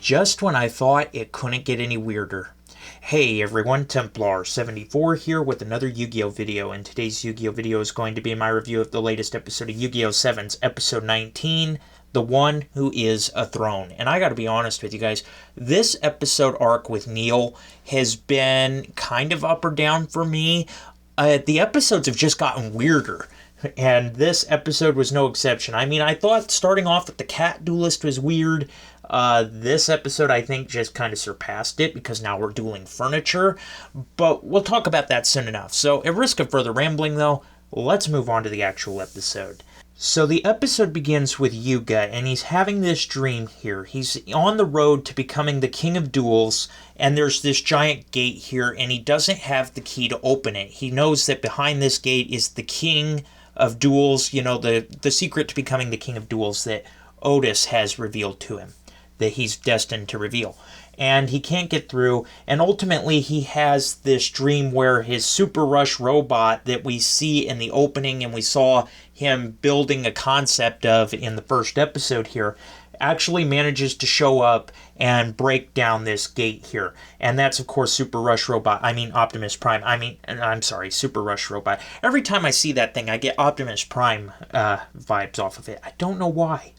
just when I thought it couldn't get any weirder. Hey everyone, Templar74 here with another Yu-Gi-Oh video, and today's Yu-Gi-Oh video is going to be my review of the latest episode of Yu-Gi-Oh! 7's episode 19, The One Who Is a Throne. And I gotta be honest with you guys, this episode arc with Neil has been kind of up or down for me. The episodes have just gotten weirder. And this episode was no exception. I mean, I thought starting off with the cat duelist was weird. This episode, I think, just kind of surpassed it because now we're dueling furniture. But we'll talk about that soon enough. So, at risk of further rambling, though, let's move on to the actual episode. So the episode begins with Yuga, and he's having this dream here. He's on the road to becoming the king of duels, and there's this giant gate here, and he doesn't have the key to open it. He knows that behind this gate is the king of duels, you know, the secret to becoming the king of duels that Otis has revealed to him, that he's destined to reveal. And he can't get through, and ultimately he has this dream where his Super Rush robot that we see in the opening and we saw him building a concept of in the first episode here, actually manages to show up and break down this gate here. And that's, of course, Super Rush Robot. I mean, Optimus Prime. Super Rush Robot. Every time I see that thing, I get Optimus Prime vibes off of it. I don't know why.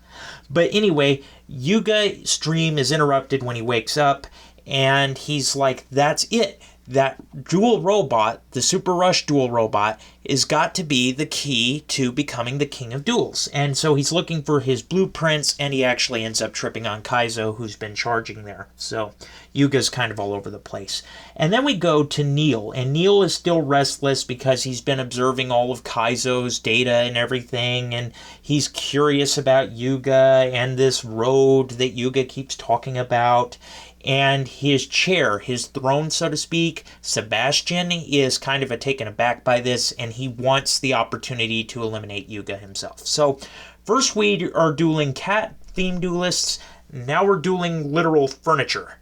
But anyway, Yuga's dream is interrupted when he wakes up, and he's like, that's it. That dual robot, the Super Rush dual robot, is got to be the key to becoming the king of duels. And so he's looking for his blueprints, and he actually ends up tripping on Kaizo, who's been charging there. So Yuga's kind of all over the place. And then we go to Neil, and Neil is still restless because he's been observing all of Kaizo's data and everything, and he's curious about Yuga and this road that Yuga keeps talking about. And his chair, his throne, so to speak, Sebastian, is kind of taken aback by this, and he wants the opportunity to eliminate Yuga himself. So, first we are dueling cat-themed duelists, now we're dueling literal furniture.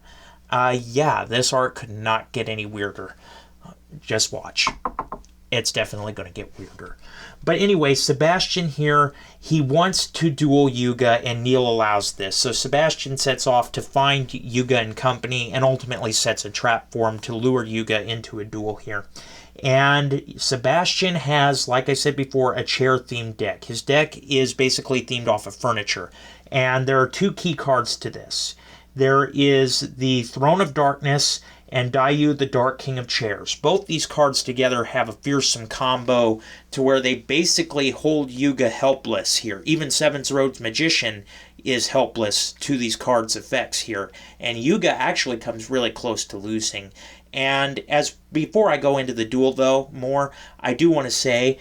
Yeah, this arc could not get any weirder. Just watch. It's definitely going to get weirder. But anyway, Sebastian here, he wants to duel Yuga, and Neil allows this. So Sebastian sets off to find Yuga and company, and ultimately sets a trap for him to lure Yuga into a duel here. And Sebastian has, like I said before, a chair-themed deck. His deck is basically themed off of furniture. And there are two key cards to this. There is the Throne of Darkness and Dayu, the Dark King of Chairs. Both these cards together have a fearsome combo to where they basically hold Yuga helpless here. Even Seven's Road's Magician is helpless to these cards' effects here. And Yuga actually comes really close to losing. And as before I go into the duel, though, more, I do want to say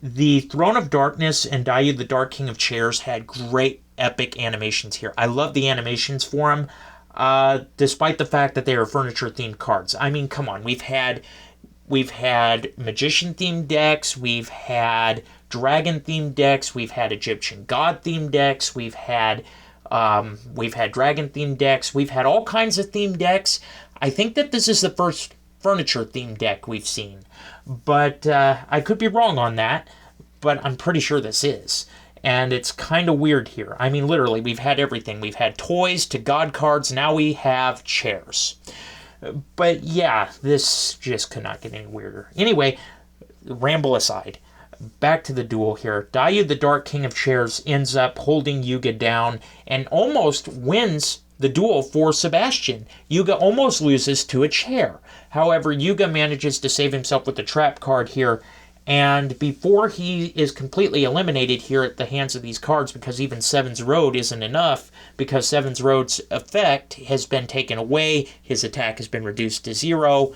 the Throne of Darkness and Dayu, the Dark King of Chairs, had great epic animations here. I love the animations for them. Despite the fact that they are furniture-themed cards. I mean, come on, we've had magician-themed decks, we've had dragon-themed decks, we've had Egyptian god-themed decks, we've had dragon-themed decks, we've had all kinds of themed decks. I think that this is the first furniture-themed deck we've seen, but I could be wrong on that, but I'm pretty sure this is. And it's kind of weird here. I mean, literally, we've had everything. We've had toys to god cards. Now we have chairs. But yeah, this just could not get any weirder. Anyway, ramble aside. Back to the duel here. Dayu, the Dark King of Chairs, ends up holding Yuga down and almost wins the duel for Sebastian. Yuga almost loses to a chair. However, Yuga manages to save himself with the trap card here. And before he is completely eliminated here at the hands of these cards, because even Seven's Road isn't enough, because Seven's Road's effect has been taken away, his attack has been reduced to 0,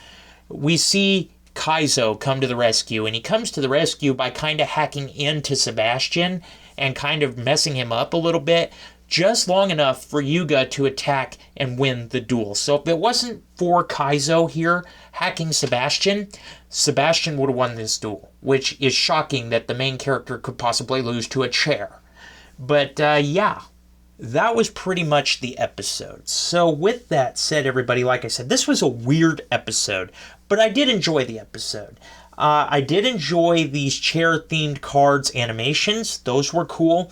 we see Kaizo come to the rescue, and he comes to the rescue by kind of hacking into Sebastian and kind of messing him up a little bit, just long enough for Yuga to attack and win the duel. So if it wasn't for Kaizo here hacking Sebastian, Sebastian would have won this duel, which is shocking that the main character could possibly lose to a chair. But yeah, that was pretty much the episode. So with that said, everybody, like I said, this was a weird episode, but I did enjoy the episode. I did enjoy these chair-themed cards animations. Those were cool.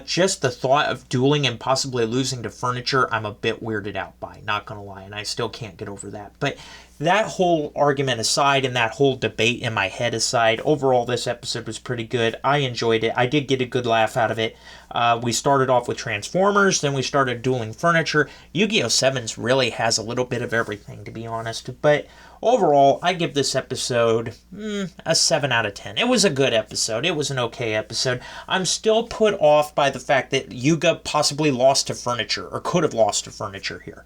Just the thought of dueling and possibly losing to furniture, I'm a bit weirded out by, not gonna lie, and I still can't get over that. But that whole argument aside and that whole debate in my head aside, overall this episode was pretty good. I enjoyed it. I did get a good laugh out of it. We started off with Transformers, then we started dueling furniture. Yu-Gi-Oh! 7's really has a little bit of everything, to be honest. But overall, I give this episode a 7 out of 10. It was a good episode. It was an okay episode. I'm still put off by the fact that Yuga possibly lost to furniture, or could have lost to furniture here.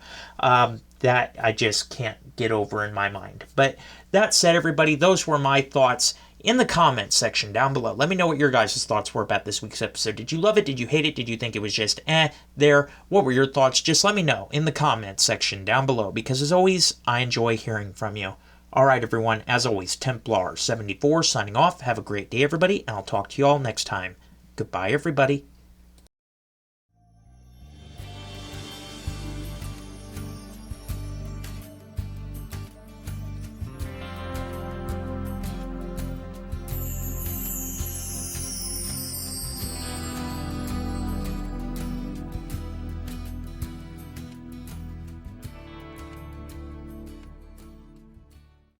That I just can't get over in my mind. But that said, everybody, those were my thoughts in the comments section down below. Let me know what your guys' thoughts were about this week's episode. Did you love it? Did you hate it? Did you think it was just there? What were your thoughts? Just let me know in the comments section down below, because as always, I enjoy hearing from you. Alright, everyone, as always, Templar74 signing off. Have a great day, everybody, and I'll talk to you all next time. Goodbye, everybody.